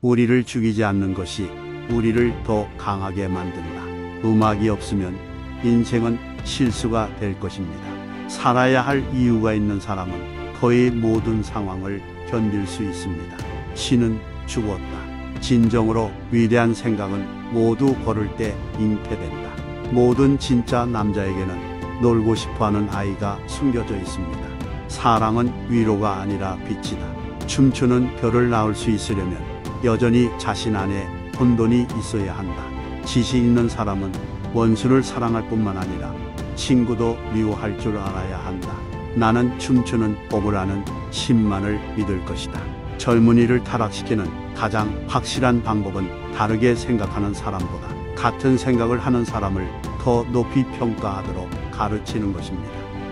우리를 죽이지 않는 것이 우리를 더 강하게 만든다. 음악이 없으면 인생은 실수가 될 것입니다. 살아야 할 이유가 있는 사람은 거의 모든 상황을 견딜 수 있습니다. 신은 죽었다. 진정으로 위대한 생각은 모두 걸을 때 잉태된다. 모든 진짜 남자에게는 놀고 싶어하는 아이가 숨겨져 있습니다. 사랑은 위로가 아니라 빛이다. 춤추는 별을 낳을 수 있으려면 여전히 자신 안에 혼돈이 있어야 한다. 지식 있는 사람은 원수를 사랑할 뿐만 아니라 친구도 미워할 줄 알아야 한다. 나는 춤추는 법을 아는 신만을 믿을 것이다. 젊은이를 타락시키는 가장 확실한 방법은 다르게 생각하는 사람보다 같은 생각을 하는 사람을 더 높이 평가하도록 가르치는 것입니다.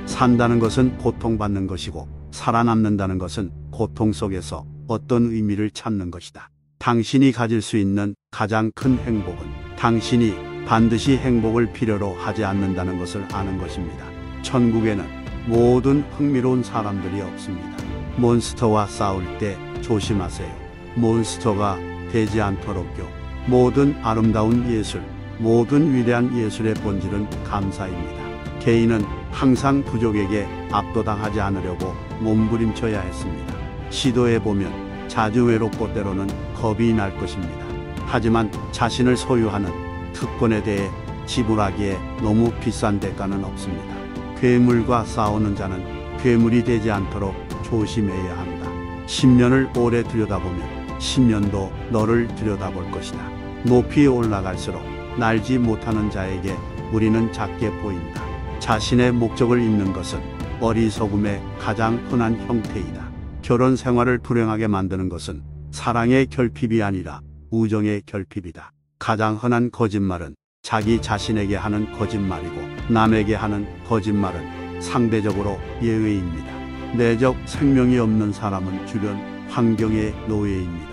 산다는 것은 고통받는 것이고 살아남는다는 것은 고통 속에서 어떤 의미를 찾는 것이다. 당신이 가질 수 있는 가장 큰 행복은 당신이 반드시 행복을 필요로 하지 않는다는 것을 아는 것입니다. 천국에는 모든 흥미로운 사람들이 없습니다. 몬스터와 싸울 때 조심하세요. 몬스터가 되지 않도록요. 모든 아름다운 예술, 모든 위대한 예술의 본질은 감사입니다. 개인은 항상 부족에게 압도당하지 않으려고 몸부림쳐야 했습니다. 시도해보면 자주 외롭고 때로는 겁이 날 것입니다. 하지만 자신을 소유하는 특권에 대해 지불하기에 너무 비싼 대가는 없습니다. 괴물과 싸우는 자는 괴물이 되지 않도록 조심해야 한다. 10년을 오래 들여다보면 10년도 너를 들여다볼 것이다. 높이 올라갈수록 날지 못하는 자에게 우리는 작게 보인다. 자신의 목적을 잊는 것은 어리석음의 가장 흔한 형태이다. 결혼 생활을 불행하게 만드는 것은 사랑의 결핍이 아니라 우정의 결핍이다. 가장 흔한 거짓말은 자기 자신에게 하는 거짓말이고 남에게 하는 거짓말은 상대적으로 예외입니다. 내적 생명이 없는 사람은 주변 환경의 노예입니다.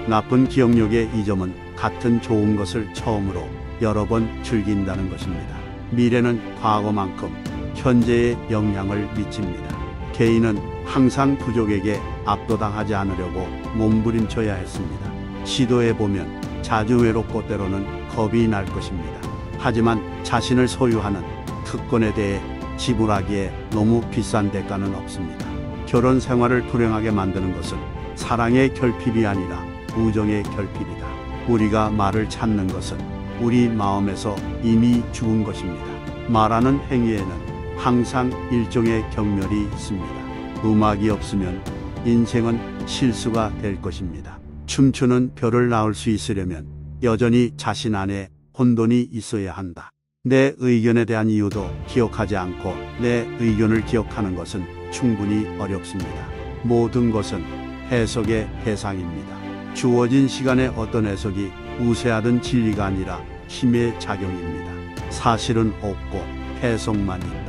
나쁜 기억력의 이점은 같은 좋은 것을 처음으로 여러 번 즐긴다는 것입니다. 미래는 과거만큼 현재에 영향을 미칩니다. 개인은 항상 부족에게 압도당하지 않으려고 몸부림쳐야 했습니다. 시도해보면 자주 외롭고 때로는 겁이 날 것입니다. 하지만 자신을 소유하는 특권에 대해 지불하기에 너무 비싼 대가는 없습니다. 결혼 생활을 불행하게 만드는 것은 사랑의 결핍이 아니라 우정의 결핍이다. 우리가 말을 찾는 것은 우리 마음에서 이미 죽은 것입니다. 말하는 행위에는 항상 일종의 경멸이 있습니다. 음악이 없으면 인생은 실수가 될 것입니다. 춤추는 별을 낳을 수 있으려면 여전히 자신 안에 혼돈이 있어야 한다. 내 의견에 대한 이유도 기억하지 않고 내 의견을 기억하는 것은 충분히 어렵습니다. 모든 것은 해석의 대상입니다. 주어진 시간에 어떤 해석이 우세하든 진리가 아니라 힘의 작용입니다. 사실은 없고 해석만 있다.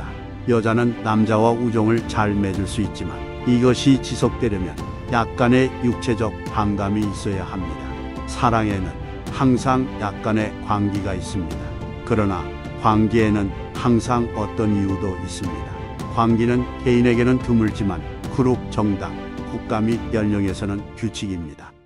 여자는 남자와 우정을 잘 맺을 수 있지만 이것이 지속되려면 약간의 육체적 반감이 있어야 합니다. 사랑에는 항상 약간의 광기가 있습니다. 그러나 광기에는 항상 어떤 이유도 있습니다. 광기는 개인에게는 드물지만 그룹, 정당, 국가 및 연령에서는 규칙입니다.